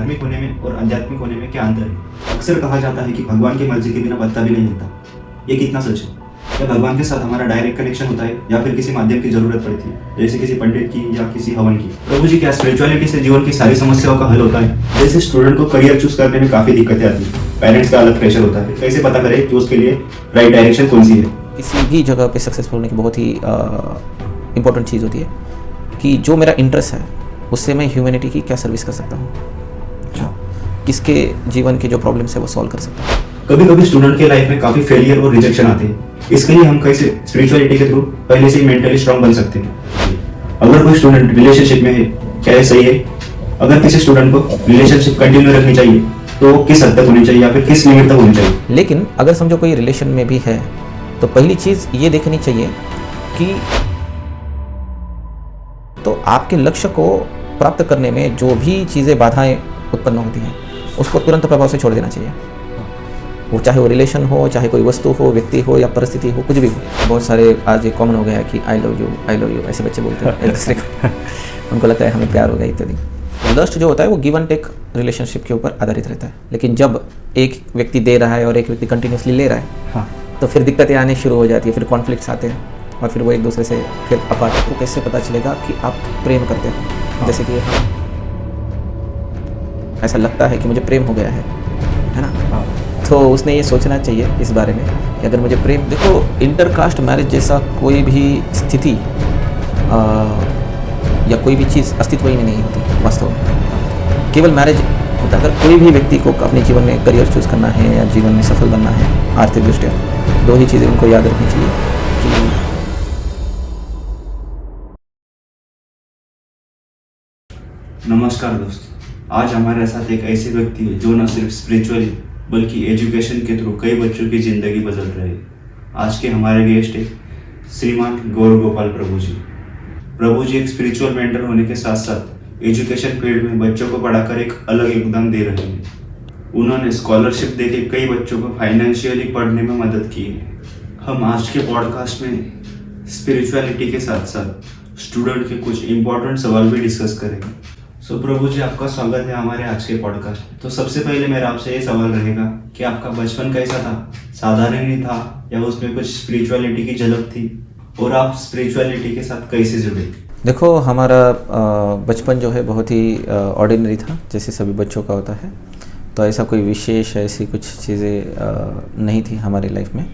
धार्मिक होने में और आध्यात्मिक होने में क्या अंतर है? अक्सर कहा जाता है कि भगवान की मर्जी के बिना पत्ता भी नहीं हिलता। ये कितना सच है? क्या भगवान के साथ हमारा डायरेक्ट कनेक्शन होता है या फिर किसी माध्यम की जरूरत पड़ती है, जैसे किसी पंडित की या किसी हवन की? प्रभु जी, क्या स्पिरिचुअलिटी से जीवन की सारी समस्याओं का हल होता है? जैसे स्टूडेंट को करियर चूज करने में काफी दिक्कतें आती है, पेरेंट्स का अलग प्रेशर होता है, कैसे पता करें कि उसके लिए राइट डायरेक्शन कौन सी है? किसी भी जगह पे सक्सेसफुल होने की बहुत ही इम्पोर्टेंट चीज़ होती है कि जो मेरा इंटरेस्ट है उससे मैं ह्यूमैनिटी की क्या सर्विस कर सकता हूँ, किसके जीवन के जो प्रॉब्लम्स है वो सॉल्व कर सकता हूँ। कभी कभी स्टूडेंट के लाइफ में काफी फेलियर और रिजेक्शन आते हैं, इसके लिए हम कैसे स्पिरिचुअलिटी के थ्रू पहले से ही मेंटली स्ट्रांग बन सकते हैं? अगर कोई स्टूडेंट रिलेशनशिप में है, क्या ये सही है? अगर किसी स्टूडेंट को रिलेशनशिप कंटिन्यू रखनी चाहिए तो किस हद तक होनी चाहिए या फिर किस लिमिट तक होनी चाहिए? लेकिन अगर समझो कोई रिलेशन में भी है तो पहली चीज़ ये देखनी चाहिए कि तो आपके लक्ष्य को प्राप्त करने में जो भी चीज़ें बाधाएं उत्पन्न होती हैं उसको तुरंत प्रभाव से छोड़ देना चाहिए। वो चाहे वो रिलेशन हो, चाहे कोई वस्तु हो, व्यक्ति हो या परिस्थिति हो, कुछ भी हो। बहुत सारे आज एक कॉमन हो गया है कि आई लव यू ऐसे बच्चे बोलते हैं एक दूसरे को उनको लगता है हमें प्यार हो गया इत्यादि। लस्ट जो होता है वो गिव एंड टेक रिलेशनशिप के ऊपर आधारित रहता है। लेकिन जब एक व्यक्ति दे रहा है और एक व्यक्ति कंटिन्यूसली ले रहा है तो फिर दिक्कतें आने शुरू हो जाती है, फिर कॉन्फ्लिक्ट्स आते हैं और फिर वो एक दूसरे से फिर अपार्ट। को कैसे पता चलेगा कि आप प्रेम करते हो? जैसे कि ऐसा लगता है कि मुझे प्रेम हो गया है ना, तो उसने ये सोचना चाहिए इस बारे में कि अगर मुझे प्रेम, देखो इंटरकास्ट मैरिज जैसा कोई भी स्थिति या कोई भी चीज़ अस्तित्व ही में नहीं होती वास्तव में। केवल मैरिज होता है। अगर कोई भी व्यक्ति को अपने जीवन में करियर चूज़ करना है या जीवन में सफल बनना है आर्थिक दृष्टिया, दो ही चीज़ें उनको याद रखनी चाहिए कि नमस्कार दोस्तों, आज हमारे साथ एक ऐसे व्यक्ति है जो न सिर्फ स्पिरिचुअली बल्कि एजुकेशन के थ्रू कई बच्चों की जिंदगी बदल रहे हैं। आज के हमारे गेस्ट है श्रीमान गौरव गोपाल प्रभु जी। प्रभु जी एक स्पिरिचुअल मेंटर होने के साथ साथ एजुकेशन फील्ड में बच्चों को पढ़ाकर एक अलग योगदान दे रहे हैं। उन्होंने स्कॉलरशिप देकर कई बच्चों को फाइनेंशियली पढ़ने में मदद की है। हम आज के पॉडकास्ट में स्पिरिचुअलिटी के साथ साथ स्टूडेंट के कुछ इंपॉर्टेंट सवाल भी डिस्कस करेंगे। सो प्रभु जी, आपका स्वागत है हमारे आज के पॉडकास्ट में। तो सबसे पहले मेरा आपसे ये सवाल रहेगा कि आपका बचपन कैसा था? साधारण ही था या उसमें कुछ स्पिरिचुअलिटी की झलक थी? और आप स्पिरिचुअलिटी के साथ कैसे जुड़े? देखो, हमारा बचपन जो है बहुत ही ऑर्डिनरी था, जैसे सभी बच्चों का होता है। तो ऐसा कोई विशेष ऐसी कुछ चीज़ें नहीं थी हमारी लाइफ में।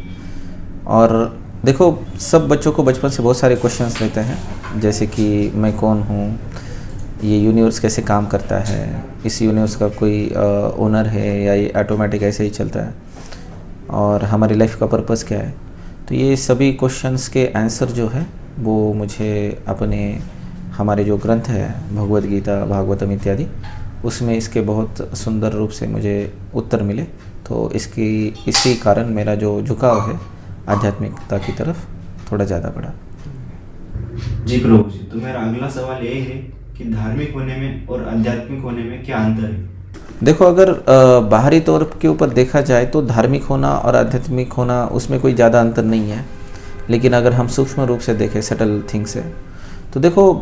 और देखो, सब बच्चों को बचपन से बहुत सारे क्वेश्चंस रहते हैं, जैसे कि मैं कौन हूँ, ये यूनिवर्स कैसे काम करता है, इस यूनिवर्स का कोई ओनर है या ये ऑटोमेटिक ऐसे ही चलता है, और हमारी लाइफ का पर्पस क्या है। तो ये सभी क्वेश्चंस के आंसर जो है वो मुझे अपने हमारे जो ग्रंथ है भगवद गीता, भागवतम इत्यादि, उसमें इसके बहुत सुंदर रूप से मुझे उत्तर मिले। तो इसी कारण मेरा जो झुकाव है आध्यात्मिकता की तरफ थोड़ा ज़्यादा बढ़ा। जी प्रभु जी, तो मेरा अगला सवाल ये है कि धार्मिक होने में और आध्यात्मिक होने में क्या अंतर है? देखो, अगर बाहरी तौर के ऊपर देखा जाए तो धार्मिक होना और आध्यात्मिक होना उसमें कोई ज़्यादा अंतर नहीं है। लेकिन अगर हम सूक्ष्म रूप से देखें, सटल थिंग से, तो देखो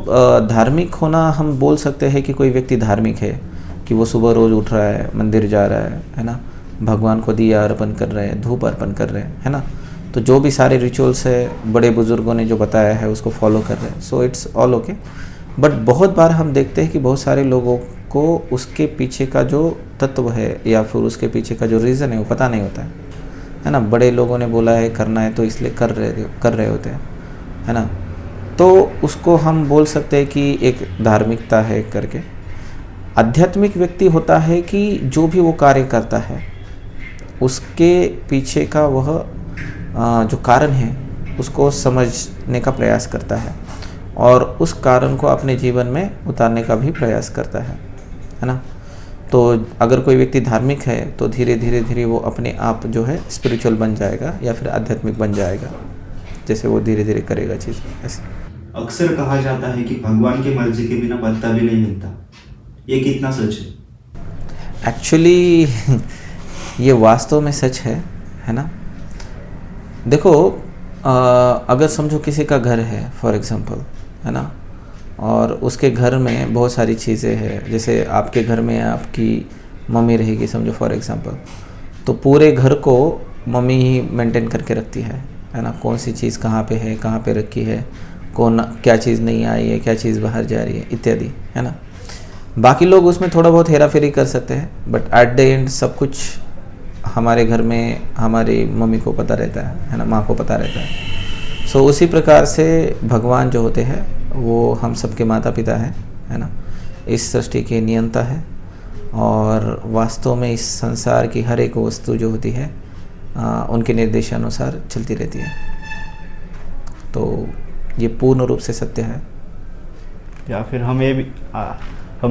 धार्मिक होना हम बोल सकते हैं कि कोई व्यक्ति धार्मिक है कि वो सुबह रोज़ उठ रहा है, मंदिर जा रहा है ना, भगवान को दिया अर्पण कर रहे हैं, धूप अर्पण कर रहे हैं, है ना। तो जो भी सारे रिचुअल्स है बड़े बुजुर्गों ने जो बताया है उसको फॉलो कर रहे हैं, so it's all okay. But बहुत बार हम देखते हैं कि बहुत सारे लोगों को उसके पीछे का जो तत्व है या फिर उसके पीछे का जो रीज़न है वो पता नहीं होता है ना। बड़े लोगों ने बोला है करना है तो इसलिए कर रहे होते हैं, है ना। तो उसको हम बोल सकते हैं कि एक धार्मिकता है करके। आध्यात्मिक व्यक्ति होता है कि जो भी वो कार्य करता है उसके पीछे का वह जो कारण है उसको समझने का प्रयास करता है और उस कारण को अपने जीवन में उतारने का भी प्रयास करता है ना। तो अगर कोई व्यक्ति धार्मिक है तो धीरे धीरे वो अपने आप जो है स्पिरिचुअल बन जाएगा या फिर आध्यात्मिक बन जाएगा, जैसे वो धीरे धीरे करेगा चीज़ ऐसे। अक्सर कहा जाता है कि भगवान की मर्जी के बिना पत्ता भी नहीं हिलता। ये कितना सच है? एक्चुअली ये वास्तव में सच है ना। देखो, अगर समझो किसी का घर है फॉर एग्जांपल, है ना, और उसके घर में बहुत सारी चीज़ें हैं, जैसे आपके घर में आपकी मम्मी रहेगी समझो फॉर एग्जांपल, तो पूरे घर को मम्मी ही मेंटेन करके रखती है ना, कौन सी चीज़ कहाँ पे है, कहाँ पे रखी है, कौन क्या चीज़ नहीं आई है, क्या चीज़ बाहर जा रही है इत्यादि, है ना। बाकी लोग उसमें थोड़ा बहुत हेरा फेरी कर सकते हैं, बट एट द एंड सब कुछ हमारे घर में हमारी मम्मी को पता रहता है ना, माँ को पता रहता है। सो उसी प्रकार से भगवान जो होते हैं वो हम सबके माता पिता है ना, इस सृष्टि के नियंता है, और वास्तव में इस संसार की हर एक वस्तु जो होती है उनके निर्देशानुसार चलती रहती है। तो ये पूर्ण रूप से सत्य है। या फिर हम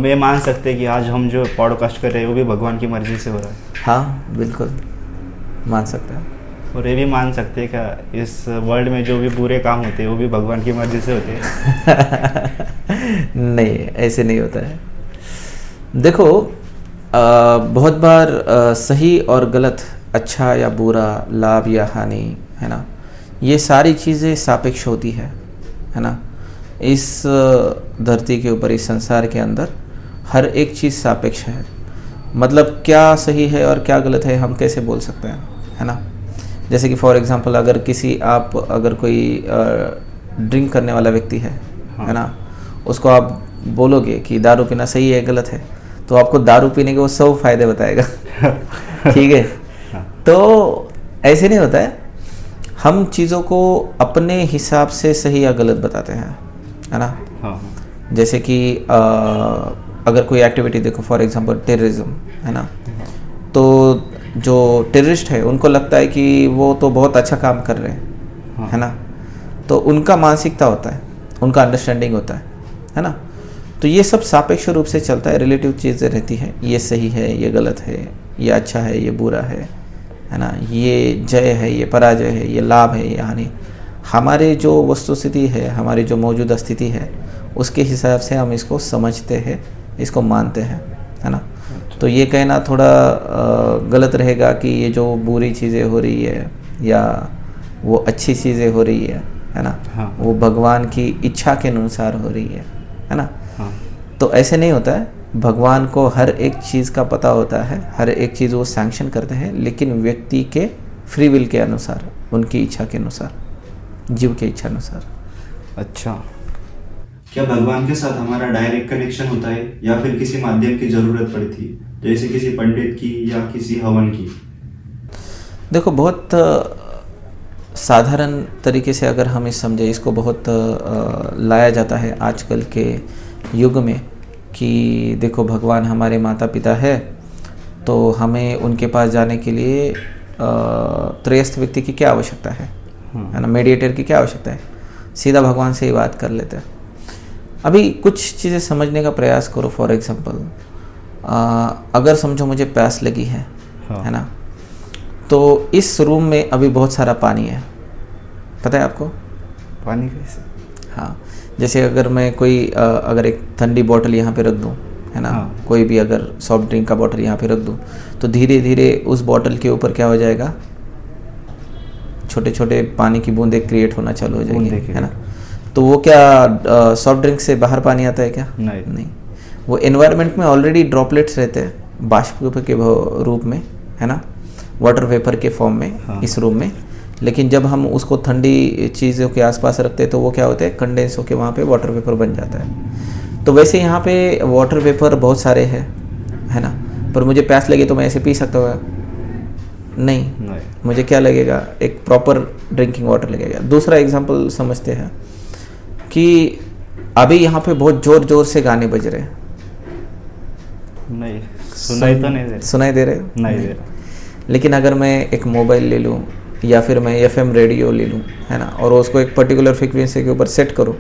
ये मान सकते हैं कि आज हम जो पॉडकास्ट कर रहे हैं वो भी भगवान की मर्जी से हो रहा है। हाँ बिल्कुल मान सकते हैं। और ये भी मान सकते हैं क्या इस वर्ल्ड में जो भी बुरे काम होते हैं वो भी भगवान की मर्जी से होते हैं? नहीं, ऐसे नहीं होता है। देखो बहुत बार सही और गलत, अच्छा या बुरा, लाभ या हानि, है ना, ये सारी चीज़ें सापेक्ष होती है ना। इस धरती के ऊपर, इस संसार के अंदर हर एक चीज़ सापेक्ष है। मतलब क्या सही है और क्या गलत है हम कैसे बोल सकते हैं, है ना। जैसे कि फॉर एग्जांपल अगर कोई ड्रिंक करने वाला व्यक्ति है ना, उसको आप बोलोगे कि दारू पीना सही है गलत है, तो आपको दारू पीने के वो 100 फायदे बताएगा। ठीक है। तो ऐसे नहीं होता है, हम चीज़ों को अपने हिसाब से सही या गलत बताते हैं, है ना। जैसे कि अगर कोई एक्टिविटी देखो फॉर एग्जांपल टेररिज्म, है ना, तो जो टेररिस्ट है उनको लगता है कि वो तो बहुत अच्छा काम कर रहे हैं, है ना। तो उनका मानसिकता होता है, उनका अंडरस्टैंडिंग होता है ना। तो ये सब सापेक्ष रूप से चलता है, रिलेटिव चीज़ें रहती है, ये सही है, ये गलत है, ये अच्छा है, ये बुरा है ना, ये जय है, ये पराजय है, ये लाभ है, ये हानि। हमारे जो वस्तुस्थिति है, हमारी जो मौजूदा स्थिति है, उसके हिसाब से हम इसको समझते हैं, इसको मानते हैं, है ना। तो ये कहना थोड़ा गलत रहेगा कि ये जो बुरी चीज़ें हो रही है या वो अच्छी चीज़ें हो रही है ना, वो भगवान की इच्छा के अनुसार हो रही है ना। तो ऐसे नहीं होता है। भगवान को हर एक चीज़ का पता होता है, हर एक चीज़ वो सैंक्शन करते हैं, लेकिन व्यक्ति के फ्री विल के अनुसार, उनकी इच्छा के अनुसार, जीव के इच्छा अनुसार। अच्छा, क्या भगवान के साथ हमारा डायरेक्ट कनेक्शन होता है या फिर किसी माध्यम की जरूरत पड़ती है, जैसे किसी पंडित की या किसी हवन की? देखो बहुत साधारण तरीके से अगर हम समझे, इसको बहुत लाया जाता है आजकल के युग में कि देखो भगवान हमारे माता पिता है, तो हमें उनके पास जाने के लिए त्रयस्थ व्यक्ति की क्या आवश्यकता है ना, मेडिएटर की क्या आवश्यकता है, सीधा भगवान से ही बात कर लेते हैं। अभी कुछ चीज़ें समझने का प्रयास करो। फॉर एग्जांपल अगर समझो मुझे प्यास लगी है ना, तो इस रूम में अभी बहुत सारा पानी है, पता है आपको? पानी कैसे? हाँ, जैसे अगर मैं अगर एक ठंडी बॉटल यहाँ पे रख दूँ, है ना, कोई भी अगर सॉफ्ट ड्रिंक का बॉटल यहाँ पे रख दूँ, तो धीरे धीरे उस बॉटल के ऊपर क्या हो जाएगा, छोटे छोटे पानी की बूंदें क्रिएट होना चालू हो जाएंगी, है ना। तो वो क्या सॉफ्ट ड्रिंक से बाहर पानी आता है क्या? नहीं। वो एनवायरनमेंट में ऑलरेडी ड्रॉपलेट्स रहते हैं बाष्प के रूप में, है ना, वाटर वेपर के फॉर्म में इस रूम में। लेकिन जब हम उसको ठंडी चीज़ों के आसपास रखते हैं तो वो क्या होता है, कंडेंस होकर वहाँ पे वाटर वेपर बन जाता है। तो वैसे यहाँ पे वाटर वेपर बहुत सारे हैं, है ना, पर मुझे प्यास लगी तो मैं ऐसे पी सकता हूँ? नहीं। मुझे क्या लगेगा, एक प्रॉपर ड्रिंकिंग वाटर लगेगा। दूसरा एग्जांपल समझते हैं कि अभी यहाँ पे बहुत ज़ोर ज़ोर से गाने बज रहे हैं, नहीं सुनाई तो नहीं दे रहे? सुनाई दे रहे? नहीं दे रहा। लेकिन अगर मैं एक मोबाइल ले लूँ या फिर मैं FM रेडियो ले लूँ, है ना, और उसको एक पर्टिकुलर फ्रीक्वेंसी के ऊपर सेट करूँ,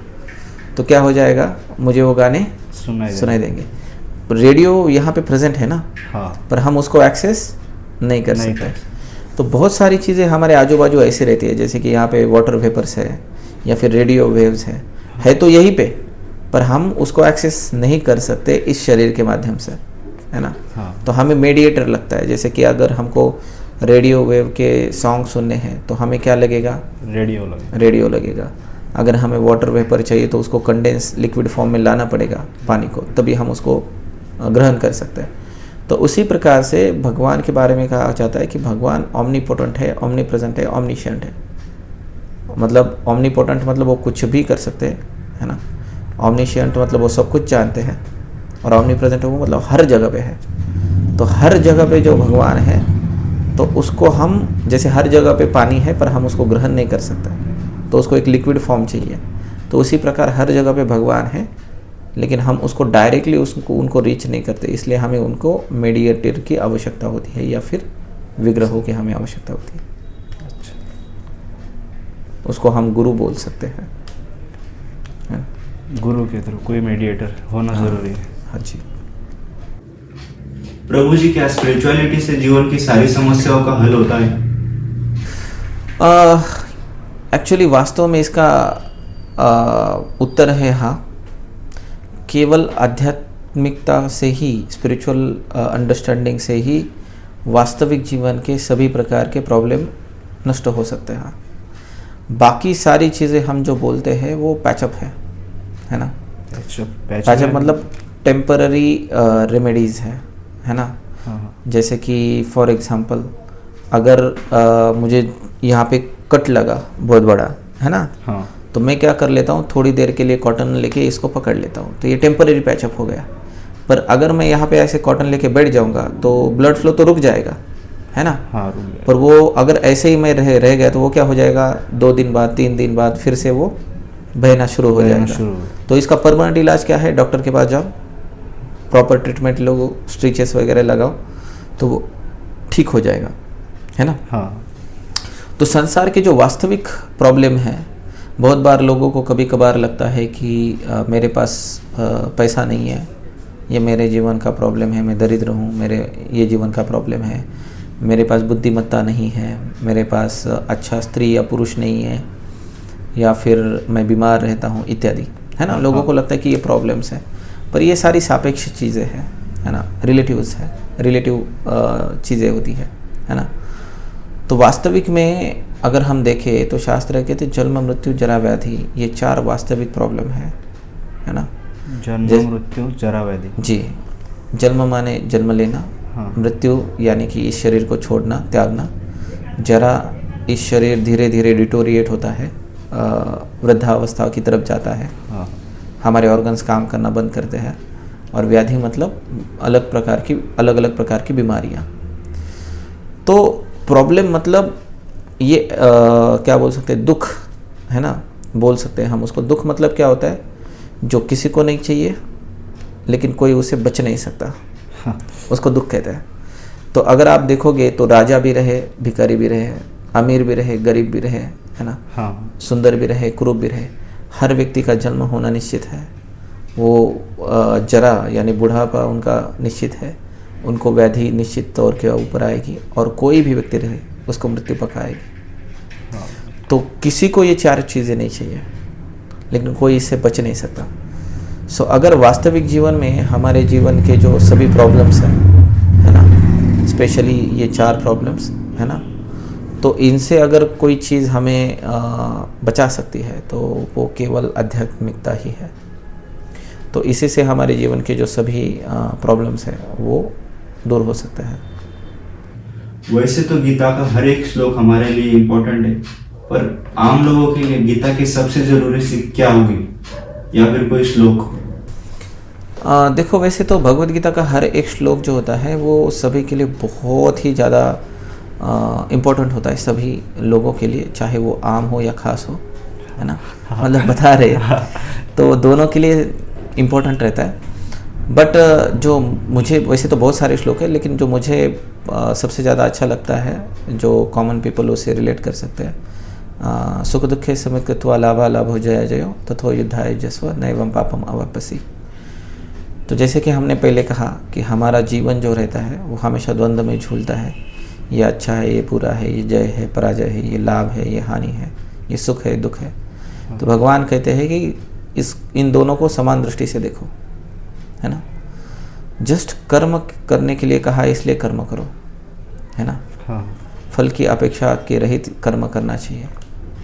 तो क्या हो जाएगा, मुझे वो गाने सुनाई देंगे। रेडियो यहाँ पे प्रेजेंट है ना, पर हम उसको एक्सेस नहीं कर सकते। तो बहुत सारी चीज़ें हमारे आजू बाजू ऐसी रहती है, जैसे कि यहाँ पे वाटर वेपर्स है या फिर रेडियो वेव्स है तो यहीं पे, पर हम उसको एक्सेस नहीं कर सकते इस शरीर के माध्यम से, है ना। तो हमें मेडिएटर लगता है, जैसे कि अगर हमको रेडियो वेव के सॉन्ग सुनने हैं तो हमें क्या लगेगा, रेडियो लगेगा। अगर हमें वाटर वेपर चाहिए तो उसको कंडेंस लिक्विड फॉर्म में लाना पड़ेगा पानी को, तभी हम उसको ग्रहण कर सकते हैं। तो उसी प्रकार से भगवान के बारे में कहा जाता है कि भगवान ऑमनीपोटेंट है, ऑमनीप्रेजेंट है, ऑमनीशिएंट है। मतलब ऑमनीपोटेंट मतलब वो कुछ भी कर सकते हैं, है ना। ऑमनीशिएंट मतलब वो सब कुछ जानते हैं, और ऑमनीप्रेजेंट वो मतलब हर जगह पे है। तो हर जगह पे जो भगवान है, तो उसको हम, जैसे हर जगह पे पानी है पर हम उसको ग्रहण नहीं कर सकते, तो उसको एक लिक्विड फॉर्म चाहिए। तो उसी प्रकार हर जगह पे भगवान है, लेकिन हम उसको डायरेक्टली उनको रीच नहीं करते, इसलिए हमें उनको मेडिएटर की आवश्यकता होती है, या फिर विग्रहों की हमें आवश्यकता होती है। उसको हम गुरु बोल सकते हैं। गुरु के थ्रू कोई मेडिएटर होना जरूरी है। हाँ जी। प्रभु जी, क्या स्पिरिचुअलिटी से जीवन की सारी समस्याओं का हल होता है? एक्चुअली वास्तव में इसका उत्तर है हाँ। केवल आध्यात्मिकता से ही, स्पिरिचुअल अंडरस्टैंडिंग से ही वास्तविक जीवन के सभी प्रकार के प्रॉब्लम नष्ट हो सकते हैं। बाकी सारी चीज़ें हम जो बोलते हैं वो पैचअप है ना। पैचअप मतलब टेम्पररी रेमेडीज़ है ना। हाँ। जैसे कि फॉर एग्जांपल, अगर मुझे यहाँ पे कट लगा बहुत बड़ा, है ना। हाँ। तो मैं क्या कर लेता हूँ, थोड़ी देर के लिए कॉटन लेके इसको पकड़ लेता हूँ, तो ये टेम्पररी पैचअप हो गया। पर अगर मैं यहाँ पे ऐसे कॉटन लेके बैठ जाऊँगा तो ब्लड फ्लो तो रुक जाएगा, है ना। हाँ, रुक जाएगा। पर वो अगर ऐसे ही मैं रह गया तो वो क्या हो जाएगा, 2 दिन बाद 3 दिन बाद फिर से वो बहना शुरू हो जाएगा। तो इसका परमानेंट इलाज क्या है, डॉक्टर के पास जाओ, प्रॉपर ट्रीटमेंट लो, स्टिचेस वगैरह लगाओ, तो वो ठीक हो जाएगा, है ना। हाँ। तो संसार के जो वास्तविक प्रॉब्लम है, बहुत बार लोगों को कभी कभार लगता है कि मेरे पास पैसा नहीं है, ये मेरे जीवन का प्रॉब्लम है, मैं दरिद्र हूँ, मेरे ये जीवन का प्रॉब्लम है, मेरे पास बुद्धिमत्ता नहीं है, मेरे पास अच्छा स्त्री या पुरुष नहीं है, या फिर मैं बीमार रहता हूँ इत्यादि, है ना। लोगों को लगता है कि ये प्रॉब्लम्स है, पर ये सारी सापेक्ष चीज़ें हैं, है ना, रिलेटिव चीज़ें होती है ना। तो वास्तविक में अगर हम देखें तो शास्त्र कहते जन्म मृत्यु जरा व्याधि, ये 4 वास्तविक प्रॉब्लम है ना। जन्म मृत्यु जरा व्याधि। जी। जन्म माने जन्म लेना, हाँ। मृत्यु यानी कि इस शरीर को छोड़ना, त्यागना, जरा इस शरीर धीरे धीरे डिटोरिएट होता है, वृद्धावस्था की तरफ जाता है, हाँ। हमारे ऑर्गन्स काम करना बंद करते हैं, और व्याधि मतलब अलग अलग प्रकार की बीमारियाँ। तो प्रॉब्लम मतलब ये क्या बोल सकते हैं, दुख, है ना, बोल सकते हैं हम उसको। दुख मतलब क्या होता है, जो किसी को नहीं चाहिए लेकिन कोई उसे बच नहीं सकता, हाँ। उसको दुख कहते हैं। तो अगर आप देखोगे तो राजा भी रहे, भिखारी भी रहे, अमीर भी रहे, गरीब भी रहे, है ना, हाँ। सुंदर भी रहे, कुरूप भी रहे, हर व्यक्ति का जन्म होना निश्चित है। वो जरा यानी बुढ़ापा उनका निश्चित है, उनको व्याधि निश्चित तौर के ऊपर आएगी, और कोई भी व्यक्ति रहे उसको मृत्यु पकाएगी। हाँ। तो किसी को ये 4 चीज़ें नहीं चाहिए, लेकिन कोई इससे बच नहीं सकता। सो अगर वास्तविक जीवन में हमारे जीवन के जो सभी प्रॉब्लम्स हैं, है ना, स्पेशली ये 4 प्रॉब्लम्स, है ना, तो इनसे अगर कोई चीज़ हमें बचा सकती है तो वो केवल आध्यात्मिकता ही है। तो इसी से हमारे जीवन के जो सभी प्रॉब्लम्स हैं वो दूर हो सकता है। वैसे तो गीता का हर एक श्लोक हमारे लिए इम्पोर्टेंट है, पर आम लोगों के लिए गीता की सबसे जरूरी सीख क्या होगी, या फिर कोई श्लोक? देखो, वैसे तो भगवत गीता का हर एक श्लोक जो होता है वो सभी के लिए बहुत ही ज़्यादा इम्पोर्टेंट होता है, सभी लोगों के लिए, चाहे वो आम हो या खास हो, है ना। मतलब बता रहे तो दोनों के लिए इम्पोर्टेंट रहता है। बट जो मुझे, वैसे तो बहुत सारे श्लोक है, लेकिन जो मुझे सबसे ज़्यादा अच्छा लगता है, जो कॉमन पीपल उससे रिलेट कर सकते हैं, सुख दुखे समित कृत्वा लाभा लाभो जया जयो तथो युद्धाय जस्व नैवं पापम अवाप्यसि। तो जैसे कि हमने पहले कहा कि हमारा जीवन जो रहता है वो हमेशा द्वंद्व में झूलता है, ये अच्छा है, ये बुरा है, ये जय है, पराजय है, ये लाभ है, ये हानि है, ये सुख है, दुख है। तो भगवान कहते हैं कि इन दोनों को समान दृष्टि से देखो, है ना। जस्ट कर्म करने के लिए कहा, इसलिए कर्म करो, है ना। हाँ। फल की अपेक्षा के रहित कर्म करना चाहिए,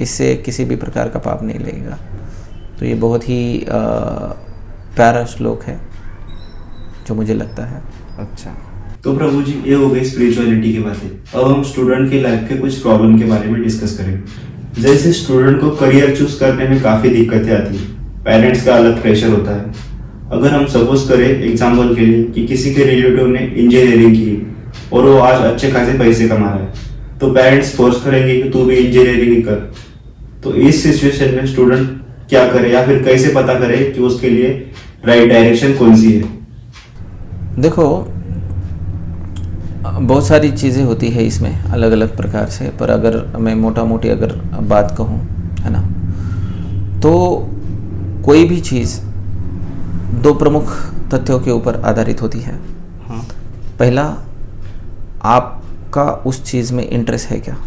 इससे किसी भी प्रकार का पाप नहीं लगेगा। तो ये बहुत ही प्यारा श्लोक है जो मुझे लगता है। अच्छा, तो प्रभु जी, ये हो गई स्पिरिचुअलिटी की बातें। अब हम स्टूडेंट की लाइफ के कुछ प्रॉब्लम के बारे में डिस्कस करेंगे। जैसे स्टूडेंट को करियर चूज करने में काफी दिक्कतें आती है, पेरेंट्स का अलग प्रेशर होता है। अगर हम सपोज करें एग्जाम्पल के लिए कि किसी के रिलेटिव ने इंजीनियरिंग की और वो आज अच्छे खासे पैसे कमा रहा है, तो पेरेंट्स फोर्स करेंगे कि तू भी इंजीनियरिंग ही कर। तो इस सिचुएशन में स्टूडेंट क्या करे या फिर कैसे पता करे कि उसके लिए राइट डायरेक्शन कौन सी है? देखो, बहुत सारी चीज़ें होती है इसमें अलग अलग प्रकार से, पर अगर मैं मोटा मोटी अगर बात कहूँ, है ना, तो कोई भी चीज़ दो प्रमुख तथ्यों के ऊपर आधारित होती है। हाँ, पहला, आपका उस चीज़ में इंटरेस्ट है क्या,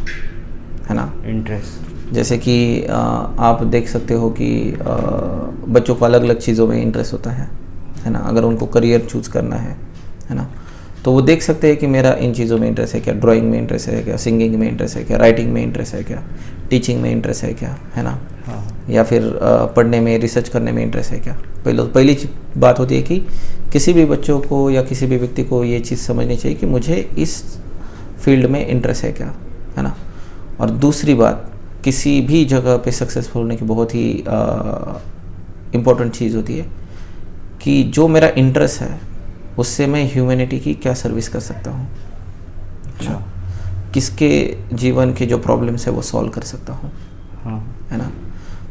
है ना। इंटरेस्ट। जैसे कि आप देख सकते हो कि बच्चों को अलग अलग चीज़ों में इंटरेस्ट होता है ना। अगर उनको करियर चूज़ करना है ना, तो वो देख सकते हैं कि मेरा इन चीज़ों में इंटरेस्ट है क्या, ड्राइंग में इंटरेस्ट है क्या, सिंगिंग में इंटरेस्ट है क्या, राइटिंग में इंटरेस्ट है क्या, टीचिंग में इंटरेस्ट है क्या, है ना, हाँ, या फिर पढ़ने में, रिसर्च करने में इंटरेस्ट है क्या। पहली बात होती है कि किसी भी बच्चों को या किसी भी व्यक्ति को ये चीज़ समझनी चाहिए कि मुझे इस फील्ड में इंटरेस्ट है क्या, है ना। और दूसरी बात, किसी भी जगह पे सक्सेसफुल होने की बहुत ही इम्पोर्टेंट चीज़ होती है कि जो मेरा इंटरेस्ट है उससे मैं ह्यूमैनिटी की क्या सर्विस कर सकता हूँ, अच्छा, किसके जीवन के जो प्रॉब्लम्स है वो सॉल्व कर सकता हूँ, हाँ, है ना।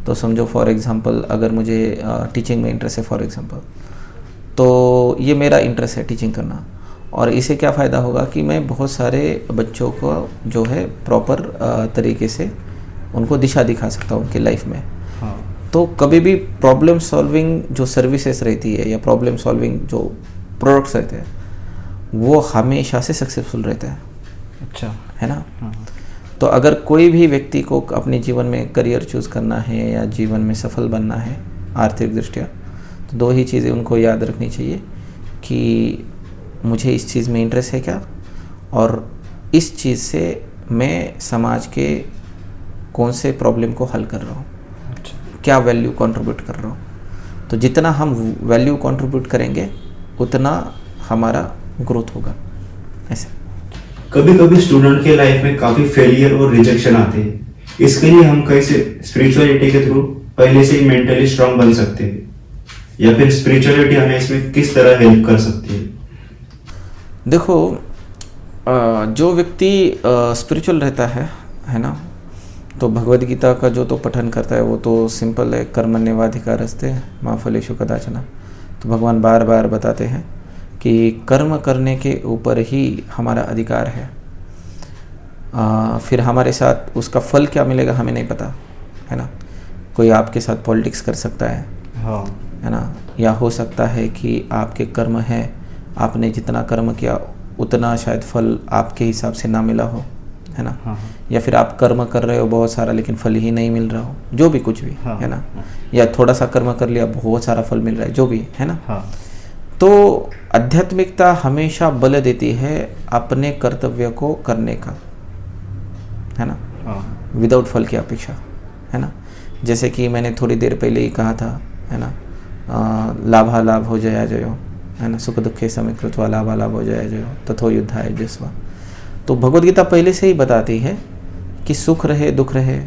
तो समझो फॉर एग्जांपल, अगर मुझे टीचिंग में इंटरेस्ट है फॉर एग्जांपल, तो ये मेरा इंटरेस्ट है टीचिंग करना, और इससे क्या फ़ायदा होगा कि मैं बहुत सारे बच्चों को जो है प्रॉपर तरीके से उनको दिशा दिखा सकता हूँ उनकी लाइफ में। हाँ, तो कभी भी प्रॉब्लम सॉल्विंग जो सर्विसेज रहती है या प्रॉब्लम सॉल्विंग जो प्रोडक्ट्स रहते हैं वो हमेशा से सक्सेसफुल रहता है, अच्छा, है ना। हाँ, तो अगर कोई भी व्यक्ति को अपने जीवन में करियर चूज़ करना है या जीवन में सफल बनना है आर्थिक दृष्टिया, तो दो ही चीज़ें उनको याद रखनी चाहिए कि मुझे इस चीज़ में इंटरेस्ट है क्या, और इस चीज़ से मैं समाज के कौन से प्रॉब्लम को हल कर रहा हूँ, अच्छा, क्या वैल्यू कंट्रीब्यूट कर रहा हूँ। तो जितना हम वैल्यू कंट्रीब्यूट करेंगे उतना हमारा ग्रोथ होगा। ऐसे कभी कभी स्टूडेंट के लाइफ में काफी फेलियर और रिजेक्शन आते हैं, इसके लिए हम कैसे स्पिरिचुअलिटी के थ्रू पहले से ही मेंटली स्ट्रांग बन सकते हैं, या फिर स्पिरिचुअलिटी हमें इसमें किस तरह हेल्प कर सकती है? देखो, जो व्यक्ति स्पिरिचुअल रहता है ना, तो भगवद गीता का जो तो पठन करता है वो तो सिंपल है, कर्मण्येवाधिकारस्ते मा फलेषु कदाचन। तो भगवान बार बार बताते हैं कि कर्म करने के ऊपर ही हमारा अधिकार है। फिर हमारे साथ उसका फल क्या मिलेगा हमें नहीं पता, है ना। कोई आपके साथ पॉलिटिक्स कर सकता हाँ, है ना, या हो सकता है कि आपके कर्म है, आपने जितना कर्म किया उतना शायद फल आपके हिसाब से ना मिला हो, है ना। हाँ, या फिर आप कर्म कर रहे हो बहुत सारा लेकिन फल ही नहीं मिल रहा हो, जो भी कुछ भी, हाँ, है ना। हाँ, या थोड़ा सा कर्म कर लिया बहुत सारा फल मिल रहा है, जो भी है ना। हाँ, तो आध्यात्मिकता हमेशा बल देती है अपने कर्तव्य को करने का, है ना, हाँ, विदाउट फल की अपेक्षा, है ना। जैसे कि मैंने थोड़ी देर पहले ही कहा था, है ना, लाभालाभ हो जया जयो, है ना, सुख दुखे समय कृत्वा लाभालाभ हो जया जयो तथो युद्धाय जस्वा। तो भगवद गीता पहले से ही बताती है कि सुख रहे दुख रहे,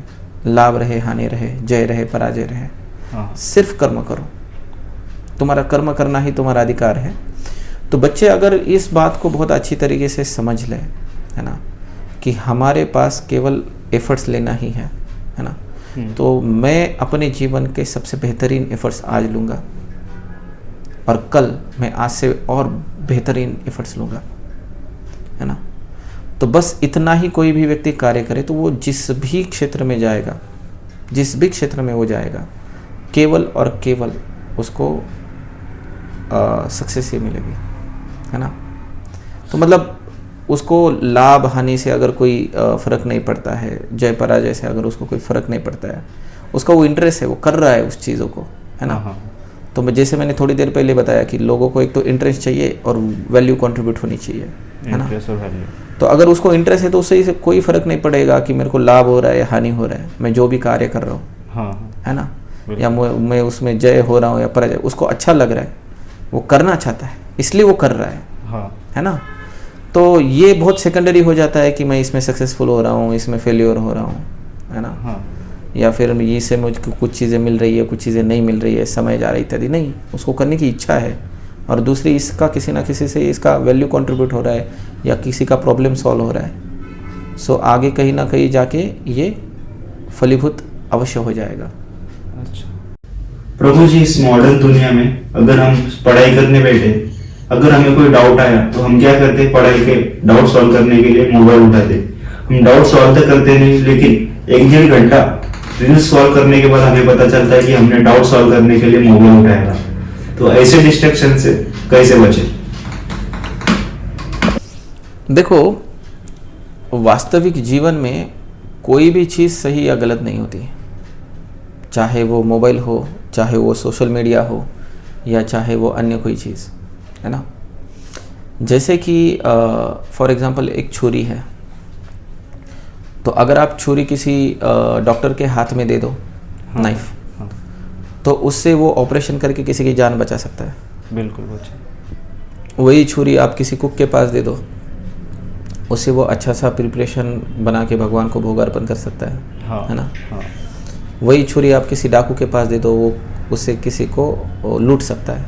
लाभ रहे हानि रहे, जय रहे पराजय रहे, हाँ, सिर्फ कर्म करो, तुम्हारा कर्म करना ही तुम्हारा अधिकार है। तो बच्चे अगर इस बात को बहुत अच्छी तरीके से समझ लें, है ना, कि हमारे पास केवल एफर्ट्स लेना ही है ना, तो मैं अपने जीवन के सबसे बेहतरीन एफर्ट्स आज लूँगा और कल मैं आज से और बेहतरीन एफर्ट्स लूँगा, है ना। तो बस इतना ही कोई भी व्यक्ति कार्य करे तो वो जिस भी क्षेत्र में जाएगा, जिस भी क्षेत्र में वो जाएगा, केवल और केवल उसको सक्सेस ही मिलेगी, है ना। तो मतलब उसको लाभ हानि से अगर कोई फ़र्क नहीं पड़ता है, जय पराजय से अगर उसको कोई फ़र्क नहीं पड़ता है, उसका वो इंटरेस्ट है, वो कर रहा है उस चीज़ों को, है ना। हाँ, तो जैसे मैंने थोड़ी देर पहले बताया कि लोगों को एक तो इंटरेस्ट चाहिए और वैल्यू कंट्रीब्यूट होनी चाहिए, है ना। इंटरेस्ट और वैल्यू, तो अगर उसको इंटरेस्ट है तो उससे कोई फ़र्क नहीं पड़ेगा कि मेरे को लाभ हो रहा है या हानि हो रहा है, मैं जो भी कार्य कर रहा हूँ, हाँ है ना, या मैं उसमें जय हो रहा हूँ या पराजय, उसको अच्छा लग रहा है, वो करना चाहता है इसलिए वो कर रहा है, हाँ है ना। तो ये बहुत सेकेंडरी हो जाता है कि मैं इसमें सक्सेसफुल हो रहा हूँ, इसमें फेल्योर हो रहा हूँ, है ना, हाँ या फिर इससे मुझको कुछ चीज़ें मिल रही है, कुछ चीज़ें नहीं मिल रही है, समय जा रहा है इत्यादि। नहीं, उसको करने की इच्छा है, और दूसरी इसका किसी ना किसी से इसका वैल्यू कंट्रीब्यूट हो रहा है या किसी का प्रॉब्लम सॉल्व हो रहा है, सो आगे कहीं ना कहीं जाके ये फलीभूत अवश्य हो जाएगा। अच्छा। प्रभु जी, इस मॉडर्न दुनिया में अगर हम पढ़ाई करने बैठे, अगर हमें कोई डाउट आया तो हम क्या करते? पढ़ाई के डाउट सॉल्व करने के लिए मोबाइल उठाते। हम डाउट सॉल्व तो करते नहीं, लेकिन 1-1.5 घंटा रील्स सॉल्व करने के बाद हमें पता चलता है कि हमने डाउट सॉल्व करने के लिए मोबाइल उठाया था। तो ऐसे डिस्ट्रैक्शन से कैसे बचे? देखो, वास्तविक जीवन में कोई भी चीज़ सही या गलत नहीं होती, चाहे वो मोबाइल हो, चाहे वो सोशल मीडिया हो, या चाहे वो अन्य कोई चीज़, है ना। जैसे कि फॉर एग्जांपल एक छुरी है, तो अगर आप छुरी किसी डॉक्टर के हाथ में दे दो, नाइफ, हाँ तो उससे वो ऑपरेशन करके किसी की जान बचा सकता है। बिल्कुल बच्चे। वही छुरी आप किसी कुक के पास दे दो, उससे वो अच्छा सा प्रिपरेशन बना के भगवान को भोग अर्पण कर सकता है, हाँ है ना। हाँ वही छुरी आप किसी डाकू के पास दे दो, वो उससे किसी को लूट सकता है।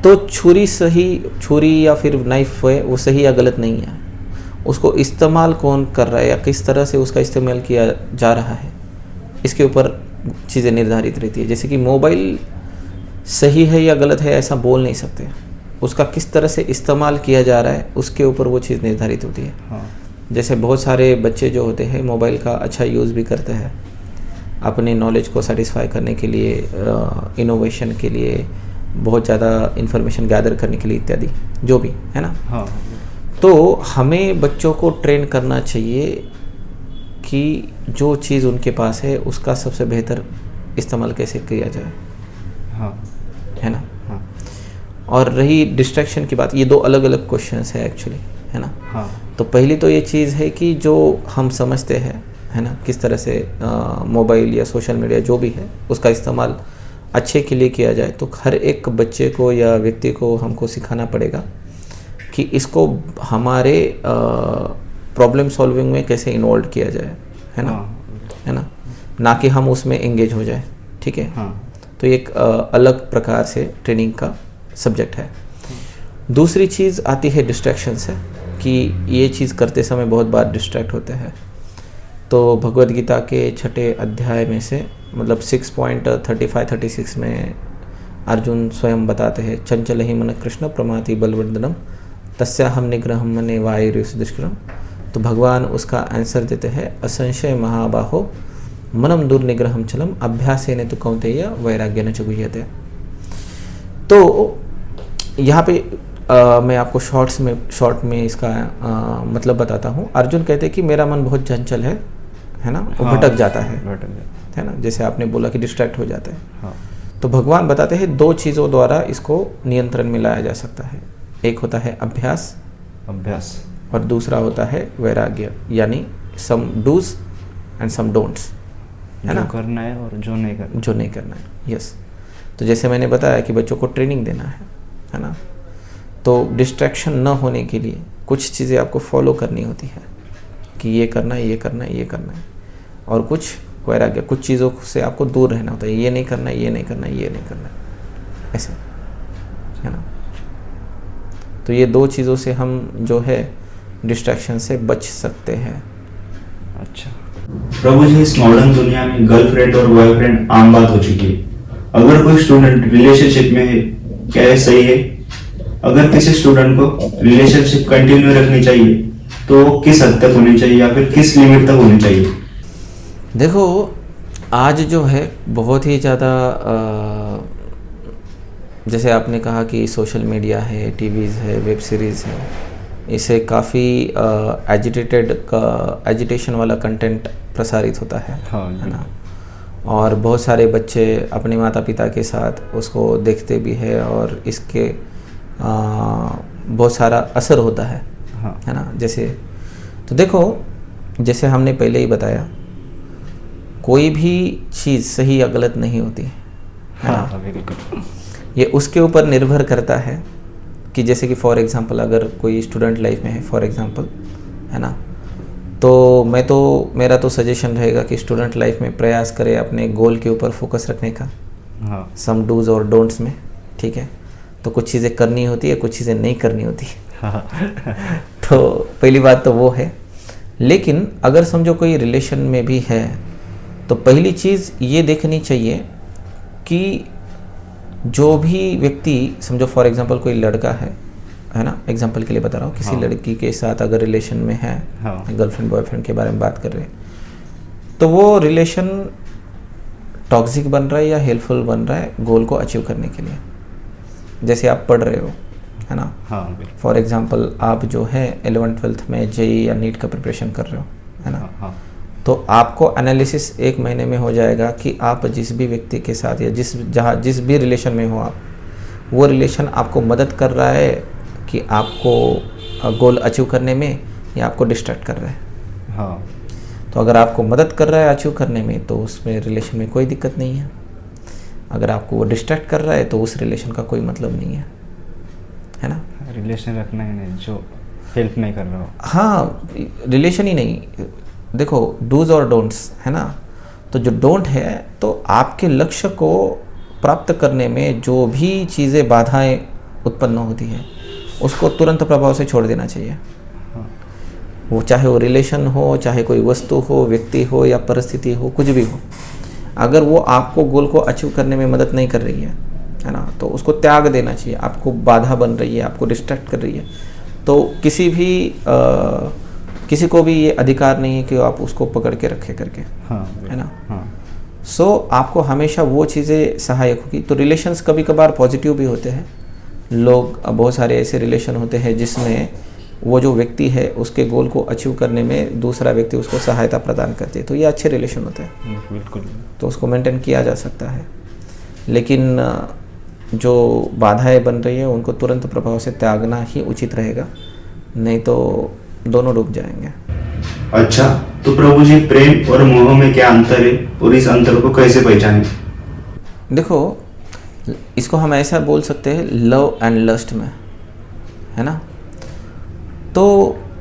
तो छुरी या फिर नाइफ है, वो सही या गलत नहीं है, उसको इस्तेमाल कौन कर रहा है या किस तरह से उसका इस्तेमाल किया जा रहा है, इसके ऊपर चीज़ें निर्धारित रहती है। जैसे कि मोबाइल सही है या गलत है ऐसा बोल नहीं सकते, उसका किस तरह से इस्तेमाल किया जा रहा है उसके ऊपर वो चीज़ निर्धारित होती है। हाँ जैसे बहुत सारे बच्चे जो होते हैं मोबाइल का अच्छा यूज़ भी करते हैं अपनी नॉलेज को सेटिस्फाई करने के लिए, इनोवेशन के लिए, बहुत ज़्यादा इन्फॉर्मेशन गैदर करने के लिए इत्यादि, जो भी है ना। हाँ तो हमें बच्चों को ट्रेन करना चाहिए कि जो चीज़ उनके पास है उसका सबसे बेहतर इस्तेमाल कैसे किया जाए, हाँ है ना। हाँ और रही डिस्ट्रैक्शन की बात, ये दो अलग अलग क्वेश्चंस है एक्चुअली, है ना। हाँ तो पहली तो ये चीज़ है कि जो हम समझते हैं, है ना, किस तरह से मोबाइल या सोशल मीडिया जो भी है उसका इस्तेमाल अच्छे के लिए किया जाए, तो हर एक बच्चे को या व्यक्ति को हमको सिखाना पड़ेगा कि इसको हमारे प्रॉब्लम सॉल्विंग में कैसे इन्वॉल्व किया जाए, है ना, है ना कि हम उसमें एंगेज हो जाए, ठीक है। हाँ तो एक अलग प्रकार से ट्रेनिंग का सब्जेक्ट है। दूसरी चीज़ आती है डिस्ट्रैक्शन से, कि ये चीज़ करते समय बहुत बार डिस्ट्रैक्ट होते हैं। तो भगवद गीता के 6ठे अध्याय में से मतलब 6.35-36 में अर्जुन स्वयं बताते हैं, चंचल ही मन कृष्ण प्रमाति बलवर्धनम तस्याहम निग्रहम मने वायुर्युष दुष्करम। तो भगवान उसका आंसर देते हैं, असंशय महाबाहो मनम दुर्निग्रहम चलम अभ्यासेन तु कौन्तेय वैराग्येन च गुह्यते। तो यहाँ पे मैं आपको शॉर्ट में इसका मतलब बताता हूँ। अर्जुन कहते हैं कि मेरा मन बहुत चंचल है ना, वो हाँ, भटक जाता है, भटक जाता है ना, जैसे आपने बोला कि डिस्ट्रैक्ट हो जाता है। हाँ तो भगवान बताते हैं 2 चीज़ों द्वारा इसको नियंत्रण में लाया जा सकता है। एक होता है अभ्यास अभ्यास, और दूसरा होता है वैराग्य, यानी सम डूज एंड सम डोंट्स, है जो ना, करना है और जो नहीं करना। जो नहीं करना है। यस। तो जैसे मैंने बताया कि बच्चों को ट्रेनिंग देना है ना, तो डिस्ट्रैक्शन न होने के लिए कुछ चीज़ें आपको फॉलो करनी होती है कि ये करना है, ये करना है, ये करना है, और कुछ वैराग्य, कुछ चीज़ों से आपको दूर रहना होता है, ये नहीं करना है, ये नहीं करना है, ये नहीं करना है, ऐसे, है ना। तो ये 2 चीज़ों से हम जो है डिस्ट्रैक्शन से बच सकते हैं। अच्छा। प्रभु जी, इस मॉडर्न दुनिया में गर्लफ्रेंड और बॉयफ्रेंड आम बात हो चुकी है। अगर कोई स्टूडेंट रिलेशनशिप में है, क्या ये सही है? अगर किसी स्टूडेंट को रिलेशनशिप कंटिन्यू रखनी चाहिए तो किस हद तक होनी चाहिए या फिर किस लिमिट तक होनी चाहिए? देखो, आज जो है बहुत ही ज़्यादा जैसे आपने कहा कि सोशल मीडिया है, टीवीज़ है, वेब सीरीज़ है, इसे काफ़ी एजिटेशन वाला कंटेंट प्रसारित होता है, हाँ है ना। और बहुत सारे बच्चे अपने माता पिता के साथ उसको देखते भी है और इसके बहुत सारा असर होता है हाँ है ना। जैसे तो देखो, जैसे हमने पहले ही बताया, कोई भी चीज़ सही या गलत नहीं होती है ना। हाँ बिल्कुल। ये उसके ऊपर निर्भर करता है कि जैसे कि फॉर एग्जांपल अगर कोई स्टूडेंट लाइफ में है फॉर एग्जांपल, है ना, तो मेरा तो सजेशन रहेगा कि स्टूडेंट लाइफ में प्रयास करे अपने गोल के ऊपर फोकस रखने का, हाँ सम डूज और डोंट्स में, ठीक है। तो कुछ चीज़ें करनी होती है, कुछ चीज़ें नहीं करनी होती। हाँ तो पहली बात तो वो है। लेकिन अगर समझो कोई रिलेशन में भी है तो पहली चीज़ ये देखनी चाहिए कि जो भी व्यक्ति, समझो फॉर एग्जांपल कोई लड़का है ना, एग्जांपल के लिए बता रहा हूँ, किसी हाँ। लड़की के साथ अगर रिलेशन में है, हाँ। गर्लफ्रेंड बॉयफ्रेंड के बारे में बात कर रहे हैं, तो वो रिलेशन टॉक्सिक बन रहा है या हेल्पफुल बन रहा है गोल को अचीव करने के लिए। जैसे आप पढ़ रहे हो, है ना, हाँ बिल्कुल। फॉर एग्जांपल आप जो है 11th-12th में जेई या नीट का प्रिपरेशन कर रहे हो, है ना, हाँ तो आपको एनालिसिस 1 महीने में हो जाएगा कि आप जिस भी व्यक्ति के साथ या जिस भी रिलेशन में हो आप, वो रिलेशन आपको मदद कर रहा है कि आपको गोल अचीव करने में या आपको डिस्ट्रैक्ट कर रहा है। हाँ तो अगर आपको मदद कर रहा है अचीव करने में तो उसमें रिलेशन में कोई दिक्कत नहीं है। अगर आपको वो डिस्ट्रैक्ट कर रहा है तो उस रिलेशन का कोई मतलब नहीं है ना। रिलेशन रखना ही नहीं जो हेल्प नहीं कर रहा हो। हाँ, रिलेशन ही नहीं, देखो डूज और डोंट्स, है ना। तो जो डोंट है, तो आपके लक्ष्य को प्राप्त करने में जो भी चीज़ें बाधाएं उत्पन्न होती है उसको तुरंत प्रभाव से छोड़ देना चाहिए। हाँ वो चाहे वो रिलेशन हो, चाहे कोई वस्तु हो, व्यक्ति हो या परिस्थिति हो, कुछ भी हो, अगर वो आपको गोल को अचीव करने में मदद नहीं कर रही है ना, तो उसको त्याग देना चाहिए। आपको बाधा बन रही है, आपको डिस्ट्रैक्ट कर रही है, तो किसी को भी ये अधिकार नहीं है कि आप उसको पकड़ के रखे करके, हाँ है ना। हाँ सो आपको हमेशा वो चीज़ें सहायक होगी। तो रिलेशंस कभी कभार पॉजिटिव भी होते हैं। बहुत सारे ऐसे रिलेशन होते हैं जिसमें वो जो व्यक्ति है उसके गोल को अचीव करने में दूसरा व्यक्ति उसको सहायता प्रदान करते हैं, तो ये अच्छे रिलेशन होते हैं, बिल्कुल। तो उसको मेंटेन किया जा सकता है। लेकिन जो बाधाएं बन रही है उनको तुरंत प्रभाव से त्यागना ही उचित रहेगा, नहीं तो दोनों डूब जाएंगे। अच्छा, तो प्रभु जी, प्रेम और मोह में क्या अंतर है और इस अंतर को कैसे पहचानें? देखो, इसको हम ऐसा बोल सकते हैं लव एंड लस्ट में, है ना। तो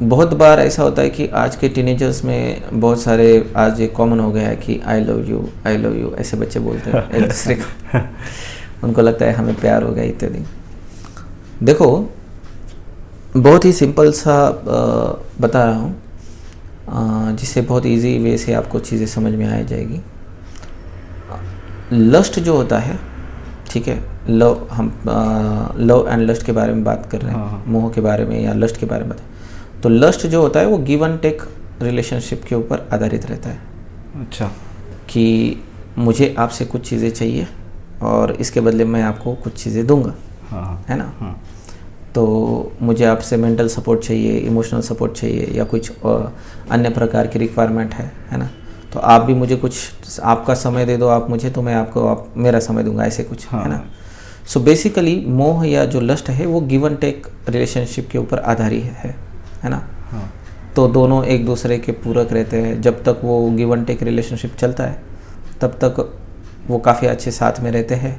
बहुत बार ऐसा होता है कि आज के टीनेजर्स में बहुत सारे, आज ये कॉमन हो गया है कि आई लव यू ऐसे बच्चे बोलते हैं एक दूसरे को। उनको लगता है हमें प्यार हो गया इत्यादि। देखो, बहुत ही सिंपल सा बता रहा हूँ जिससे बहुत इजी वे से आपको चीज़ें समझ में आ जाएगी। लस्ट जो होता है, ठीक है, लव एंड लस्ट के बारे में बात कर रहे हैं, हाँ। मोह के बारे में या लस्ट के बारे में बताएं। तो लस्ट जो होता है वो गिव एंड टेक रिलेशनशिप के ऊपर आधारित रहता है। अच्छा। कि मुझे आपसे कुछ चीज़ें चाहिए और इसके बदले मैं आपको कुछ चीज़ें दूंगा, हाँ है ना। हाँ तो मुझे आपसे मेंटल सपोर्ट चाहिए, इमोशनल सपोर्ट चाहिए या कुछ अन्य प्रकार की रिक्वायरमेंट है ना। तो आप भी मुझे कुछ, आपका समय दे दो आप मुझे, तो मैं आप मेरा समय दूंगा, ऐसे कुछ, हाँ। है ना। सो बेसिकली मोह या जो लस्ट है वो गिव एंड टेक रिलेशनशिप के ऊपर आधारित है ना। हाँ तो दोनों एक दूसरे के पूरक रहते हैं। जब तक वो गिव एंड टेक रिलेशनशिप चलता है तब तक वो काफ़ी अच्छे साथ में रहते हैं।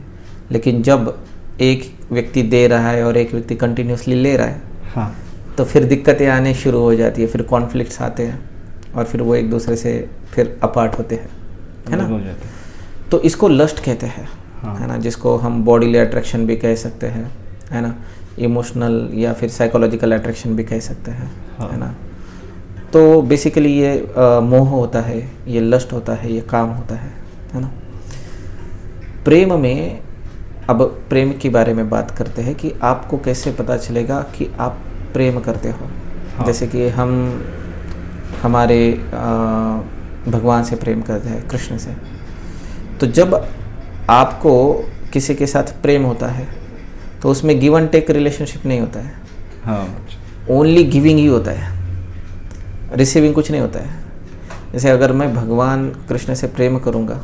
लेकिन जब एक व्यक्ति दे रहा है और एक व्यक्ति कंटिन्यूसली ले रहा है, हाँ तो फिर दिक्कतें आने शुरू हो जाती है, फिर कॉन्फ्लिक्ट्स आते हैं और फिर वो एक दूसरे से फिर अपार्ट होते हैं, है ना। हो जाता है। तो इसको लस्ट कहते हैं, हाँ। है ना, जिसको हम बॉडीली अट्रैक्शन भी कह सकते हैं, है ना, इमोशनल या फिर साइकोलॉजिकल अट्रैक्शन भी कह सकते हैं, हाँ। है ना। तो बेसिकली ये मोह होता है, ये लस्ट होता है, ये काम होता है ना। प्रेम में, अब प्रेम के बारे में बात करते हैं कि आपको कैसे पता चलेगा कि आप प्रेम करते हो। हाँ। जैसे कि हम हमारे भगवान से प्रेम करते हैं, कृष्ण से। तो जब आपको किसी के साथ प्रेम होता है तो उसमें गिव एंड टेक रिलेशनशिप नहीं होता है, हाँ ओनली गिविंग ही होता है, रिसीविंग कुछ नहीं होता है। जैसे अगर मैं भगवान कृष्ण से प्रेम करूँगा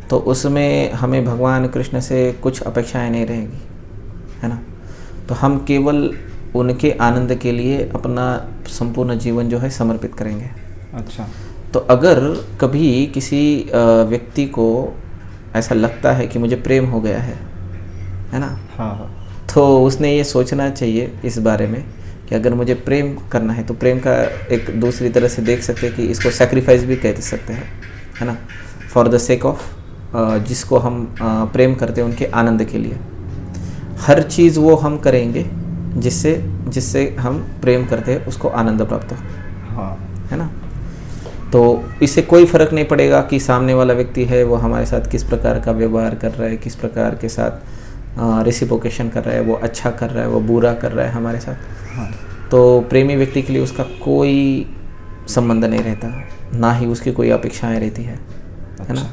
तो उसमें हमें भगवान कृष्ण से कुछ अपेक्षाएं नहीं रहेंगी, है ना। तो हम केवल उनके आनंद के लिए अपना संपूर्ण जीवन जो है समर्पित करेंगे। अच्छा। तो अगर कभी किसी व्यक्ति को ऐसा लगता है कि मुझे प्रेम हो गया है ना, हाँ हाँ। तो उसने ये सोचना चाहिए इस बारे में कि अगर मुझे प्रेम करना है तो प्रेम का एक दूसरी तरह से देख सकते हैं कि इसको सेक्रीफाइस भी कह सकते हैं, है ना, फॉर द सेक ऑफ जिसको हम प्रेम करते हैं उनके आनंद के लिए। हर चीज़ वो हम करेंगे जिससे जिससे हम प्रेम करते हैं उसको आनंद प्राप्त हो, हाँ। है ना। तो इससे कोई फ़र्क नहीं पड़ेगा कि सामने वाला व्यक्ति है वो हमारे साथ किस प्रकार का व्यवहार कर रहा है, किस प्रकार के साथ रेसिप्रोकेशन कर रहा है, वो अच्छा कर रहा है, वो बुरा कर रहा है हमारे साथ। हाँ। तो प्रेमी व्यक्ति के लिए उसका कोई संबंध नहीं रहता, ना ही उसकी कोई अपेक्षाएं रहती है ना।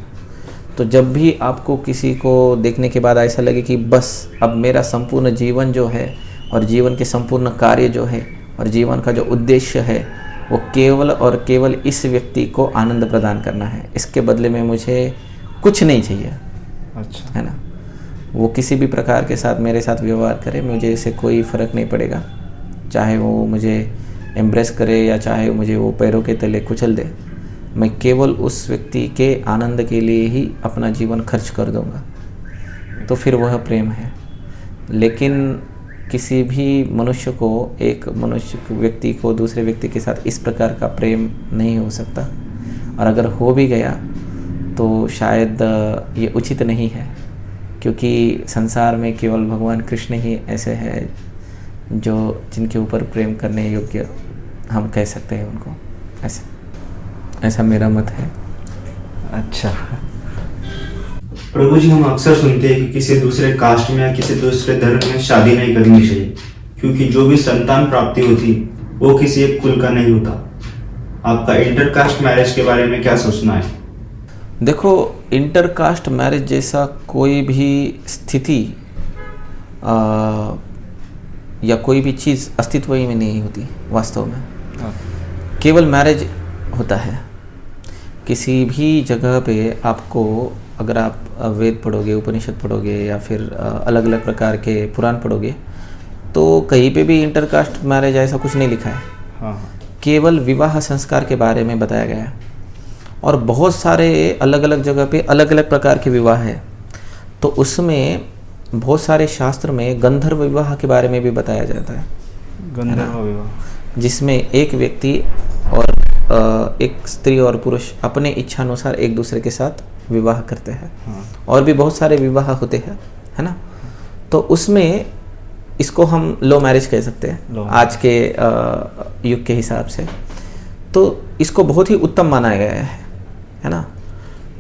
तो जब भी आपको किसी को देखने के बाद ऐसा लगे कि बस अब मेरा संपूर्ण जीवन जो है और जीवन के संपूर्ण कार्य जो है और जीवन का जो उद्देश्य है वो केवल और केवल इस व्यक्ति को आनंद प्रदान करना है, इसके बदले में मुझे कुछ नहीं चाहिए, अच्छा, है ना। वो किसी भी प्रकार के साथ मेरे साथ व्यवहार करे, मुझे इससे कोई फ़र्क नहीं पड़ेगा, चाहे वो मुझे एम्ब्रेस करे या चाहे मुझे वो पैरों के तले कुचल दे, मैं केवल उस व्यक्ति के आनंद के लिए ही अपना जीवन खर्च कर दूंगा। तो फिर वह प्रेम है। लेकिन किसी भी मनुष्य को, एक मनुष्य व्यक्ति को दूसरे व्यक्ति के साथ इस प्रकार का प्रेम नहीं हो सकता, और अगर हो भी गया तो शायद ये उचित नहीं है, क्योंकि संसार में केवल भगवान कृष्ण ही ऐसे हैं जो जिनके ऊपर प्रेम करने योग्य हम कह सकते हैं उनको, ऐसा मेरा मत है। अच्छा। प्रभु जी, हम अक्सर सुनते हैं कि किसी दूसरे कास्ट में या किसी दूसरे धर्म में शादी नहीं करनी चाहिए, क्योंकि जो भी संतान प्राप्ति होती वो किसी एक कुल का नहीं होता। आपका इंटरकास्ट मैरिज के बारे में क्या सोचना है? देखो, इंटरकास्ट मैरिज जैसा कोई भी स्थिति या कोई भी चीज़ अस्तित्व ही में नहीं होती वास्तव में। केवल मैरिज होता है। किसी भी जगह पे आपको, अगर आप वेद पढ़ोगे, उपनिषद पढ़ोगे या फिर अलग अलग प्रकार के पुराण पढ़ोगे, तो कहीं पे भी इंटरकास्ट मैरिज ऐसा कुछ नहीं लिखा है। हाँ। केवल विवाह संस्कार के बारे में बताया गया है, और बहुत सारे अलग अलग जगह पे अलग अलग प्रकार के विवाह है। तो उसमें बहुत सारे शास्त्र में गंधर्व विवाह के बारे में भी बताया जाता है, गंधर्व विवाह, जिसमें एक व्यक्ति और एक स्त्री और पुरुष अपने इच्छानुसार एक दूसरे के साथ विवाह करते हैं। हाँ। और भी बहुत सारे विवाह होते हैं, है ना। तो उसमें इसको हम लो मैरिज कह सकते हैं आज के युग के हिसाब से। तो इसको बहुत ही उत्तम माना गया है ना।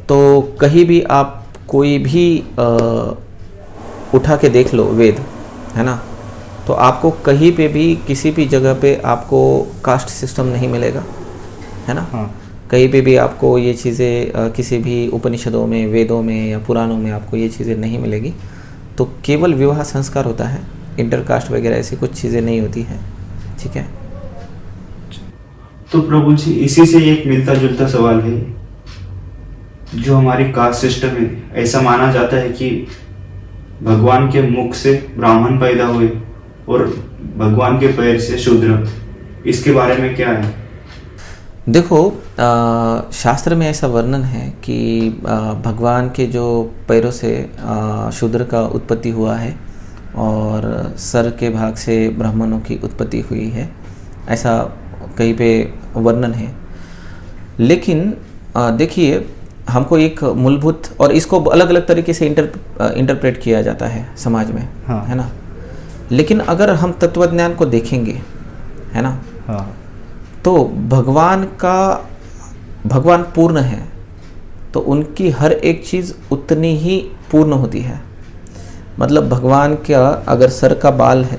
तो कहीं भी आप कोई भी उठा के देख लो वेद, है ना, तो आपको कहीं पे भी किसी भी जगह पे आपको कास्ट सिस्टम नहीं मिलेगा, है ना। हाँ। कहीं पे भी आपको ये चीज़ें किसी भी उपनिषदों में, वेदों में या पुराणों में आपको ये चीज़ें नहीं मिलेगी। तो केवल विवाह संस्कार होता है, इंटरकास्ट वगैरह ऐसी कुछ चीज़ें नहीं होती हैं, ठीक है। तो प्रभु जी, इसी से एक मिलता जुलता सवाल है। जो हमारी कास्ट सिस्टम है, ऐसा माना जाता है कि भगवान के मुख से ब्राह्मण पैदा हुए और भगवान के पैर से शूद्र। इसके बारे में क्या है? देखो, शास्त्र में ऐसा वर्णन है कि भगवान के जो पैरों से शूद्र का उत्पत्ति हुआ है और सर के भाग से ब्राह्मणों की उत्पत्ति हुई है, ऐसा कहीं पे वर्णन है। लेकिन देखिए, हमको एक मूलभूत, और इसको अलग अलग तरीके से इंटरप्रेट किया जाता है समाज में, हाँ। है ना। लेकिन अगर हम तत्वज्ञान को देखेंगे, है ना, हाँ। तो भगवान पूर्ण है, तो उनकी हर एक चीज़ उतनी ही पूर्ण होती है। मतलब भगवान का अगर सर का बाल है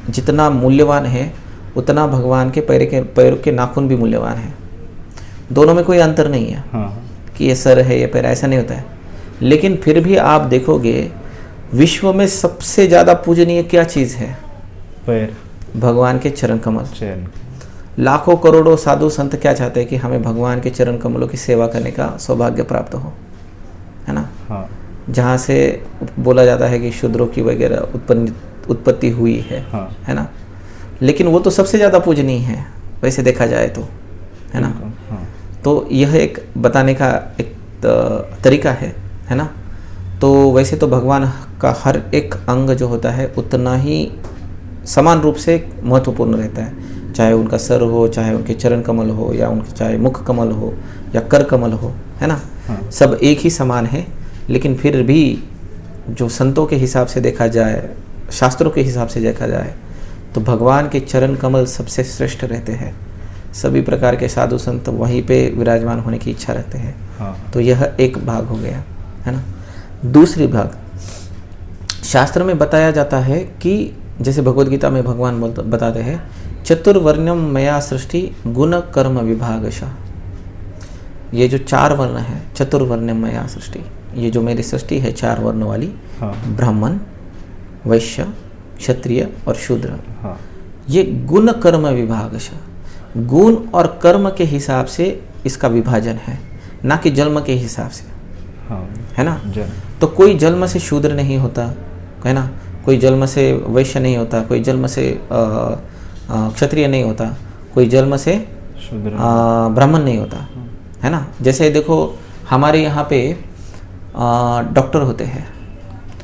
जितना मूल्यवान है, उतना भगवान के पैरों के नाखून भी मूल्यवान है। दोनों में कोई अंतर नहीं है, हाँ। कि ये सर है ये पैर, ऐसा नहीं होता है। लेकिन फिर भी आप देखोगे, विश्व में सबसे ज़्यादा पूजनीय क्या चीज़ है? पैर, भगवान के चरण कमल। चरण। लाखों करोड़ों साधु संत क्या चाहते हैं कि हमें भगवान के चरण कमलों की सेवा करने का सौभाग्य प्राप्त हो, है ना। हाँ। जहाँ से बोला जाता है कि शूद्रों की वगैरह उत्पत्ति हुई है, हाँ। है ना। लेकिन वो तो सबसे ज़्यादा पूजनीय है वैसे देखा जाए तो, है ना। हाँ। तो यह एक बताने का एक तरीका है ना। तो वैसे तो भगवान का हर एक अंग जो होता है उतना ही समान रूप से महत्वपूर्ण रहता है, चाहे उनका सर हो, चाहे उनके चरण कमल हो, या उनके चाहे मुख कमल हो या कर कमल हो, है ना। हाँ। सब एक ही समान है, लेकिन फिर भी जो संतों के हिसाब से देखा जाए, शास्त्रों के हिसाब से देखा जाए, तो भगवान के चरण कमल सबसे श्रेष्ठ रहते हैं। सभी प्रकार के साधु संत वहीं पे विराजमान होने की इच्छा रखते हैं। हाँ। तो यह एक भाग हो गया, है ना। दूसरी भाग, शास्त्र में बताया जाता है कि जैसे भगवद गीता में भगवान बताते हैं, चतुर्वर्ण्यम मया सृष्टि गुण कर्म विभागशः। ये जो 4 वर्ण है, चतुर्वर्ण्यम मया सृष्टि, ये जो मेरी सृष्टि है 4 वर्ण वाली, हाँ। ब्राह्मण, वैश्य, क्षत्रिय और शूद्र, हाँ। ये गुण कर्म विभागशः, गुण और कर्म के हिसाब से इसका विभाजन है, ना कि जन्म के हिसाब से, हाँ। है ना। जन। तो कोई जन्म से शूद्र नहीं होता, है ना, कोई जन्म से वैश्य नहीं होता, कोई जन्म से क्षत्रिय नहीं होता, कोई जन्म से शूद्र ब्राह्मण नहीं होता, है ना। जैसे देखो हमारे यहाँ पे डॉक्टर होते हैं,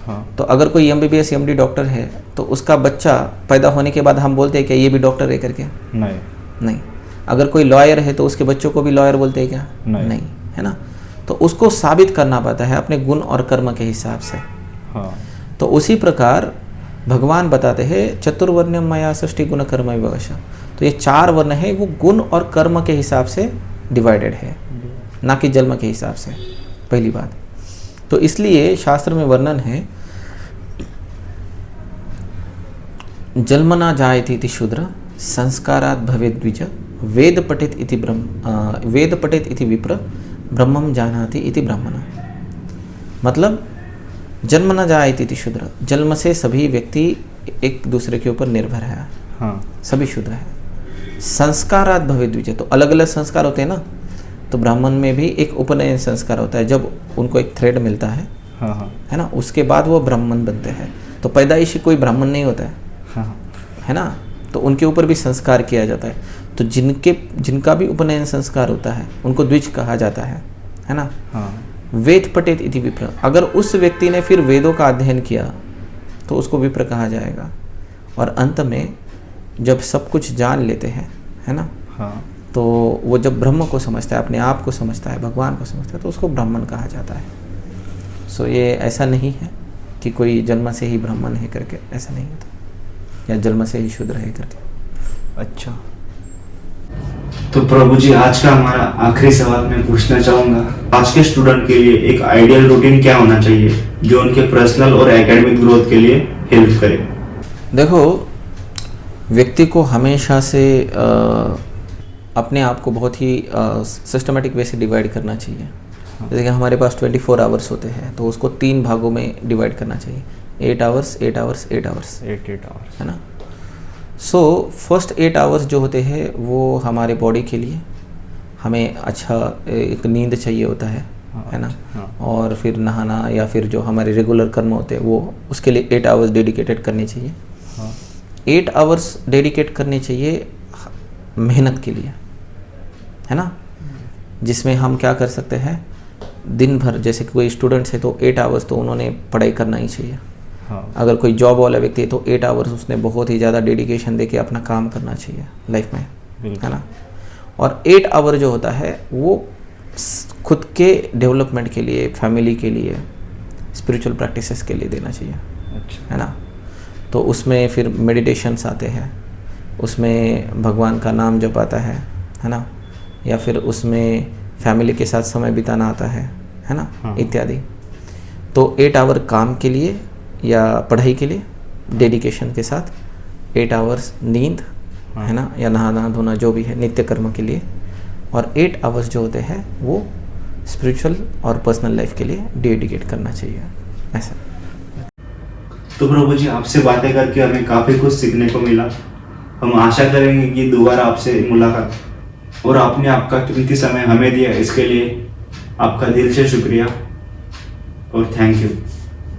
हाँ। तो अगर कोई MBBS MD डॉक्टर है तो उसका बच्चा पैदा होने के बाद हम बोलते हैं कि ये भी डॉक्टर है करके? नहीं। अगर कोई लॉयर है तो उसके बच्चों को भी लॉयर बोलते हैं क्या? नहीं, है ना। तो उसको साबित करना पड़ता है अपने गुण और कर्म के हिसाब से। हाँ। तो उसी प्रकार भगवान बताते हैं चतुर्वर्ण्यम मया सृष्टि गुण कर्म विभागशः। तो ये 4 वर्ण है, वो गुण और कर्म के हिसाब से डिवाइडेड है, ना कि जन्म के हिसाब से, पहली बात। तो इसलिए शास्त्र में वर्णन है, जन्मना जायते इति शूद्र संस्कारात् भवेत् द्विज वेद पठेत इति विप्र ब्रह्मम जानाति इति ब्राह्मण। मतलब जन्म न जायते इति शूद्र, जन्म से सभी व्यक्ति एक दूसरे के ऊपर निर्भर है, हाँ। सभी शूद्र है। संस्कारात् भवेत् द्विज, तो अलग अलग संस्कार होते हैं ना। तो ब्राह्मण में भी एक उपनयन संस्कार होता है, जब उनको एक थ्रेड मिलता है, हाँ। हाँ। है ना, उसके बाद वो ब्राह्मण बनते हैं। तो पैदाइशी कोई ब्राह्मण नहीं होता है, हाँ। है ना। तो उनके ऊपर भी संस्कार किया जाता है। तो जिनका भी उपनयन संस्कार होता है उनको द्विज कहा जाता है ना। हाँ। वेद पठेत इति विप्र, अगर उस व्यक्ति ने फिर वेदों का अध्ययन किया तो उसको विप्र कहा जाएगा। और अंत में जब सब कुछ जान लेते हैं, है ना, हाँ। तो वो जब ब्रह्म को समझता है, अपने आप को समझता है, भगवान को समझता है, तो उसको ब्राह्मण कहा जाता है। सो ये ऐसा नहीं है कि कोई जन्म से ही ब्राह्मण है करके, ऐसा नहीं होता, या जन्म से ही शूद्र है करके। अच्छा। तो प्रभु जी, आज का हमारा आखिरी सवाल मैं पूछना चाहूंगा, आज के स्टूडेंट के लिए एक आइडियल रूटीन क्या होना चाहिए जो उनके पर्सनल और एकेडमिक ग्रोथ के लिए हेल्प करे? देखो, व्यक्ति को हमेशा से अपने आप को बहुत ही सिस्टमेटिक वे से डिवाइड करना चाहिए। जैसे कि हमारे पास 24 आवर्स होते हैं, तो उसको 3 भागों में डिवाइड करना चाहिए, 8 आवर्स, 8 आवर्स, 8 आवर्स, 8 आवर्स, है ना। सो फर्स्ट 8 आवर्स जो होते हैं वो हमारे बॉडी के लिए, हमें अच्छा एक नींद चाहिए होता है ना। हाँ। और फिर नहाना या फिर जो हमारे रेगुलर कर्म होते हैं वो, उसके लिए 8 आवर्स डेडिकेटेड करने चाहिए। हाँ। 8 आवर्स डेडिकेट करने चाहिए मेहनत के लिए, है ना, जिसमें हम क्या कर सकते हैं, दिन भर, जैसे कोई स्टूडेंट्स है तो 8 आवर्स तो उन्होंने पढ़ाई करना ही चाहिए। हाँ। अगर कोई जॉब वाला व्यक्ति है तो 8 आवर्स उसने बहुत ही ज़्यादा डेडिकेशन देके अपना काम करना चाहिए लाइफ में, है ना। और 8 आवर जो होता है वो खुद के डेवलपमेंट के लिए, फैमिली के लिए, स्पिरिचुअल प्रैक्टिसेस के लिए देना चाहिए, अच्छा, है ना। तो उसमें फिर मेडिटेशंस आते हैं, उसमें भगवान का नाम जप आता है ना, या फिर उसमें फैमिली के साथ समय बिताना आता है ना, हाँ। इत्यादि। तो 8 आवर काम के लिए या पढ़ाई के लिए डेडिकेशन के साथ, 8 आवर्स नींद, हाँ। है ना, या नहाना धोना जो भी है नित्य कर्म के लिए, और 8 आवर्स जो होते हैं वो स्पिरिचुअल और पर्सनल लाइफ के लिए डेडिकेट करना चाहिए, ऐसा। तो प्रभु जी, आपसे बातें करके हमें काफ़ी कुछ सीखने को मिला। हम आशा करेंगे कि दोबारा आपसे मुलाकात, और आपने आपका कीमती समय हमें दिया, इसके लिए आपका दिल से शुक्रिया और थैंक यू।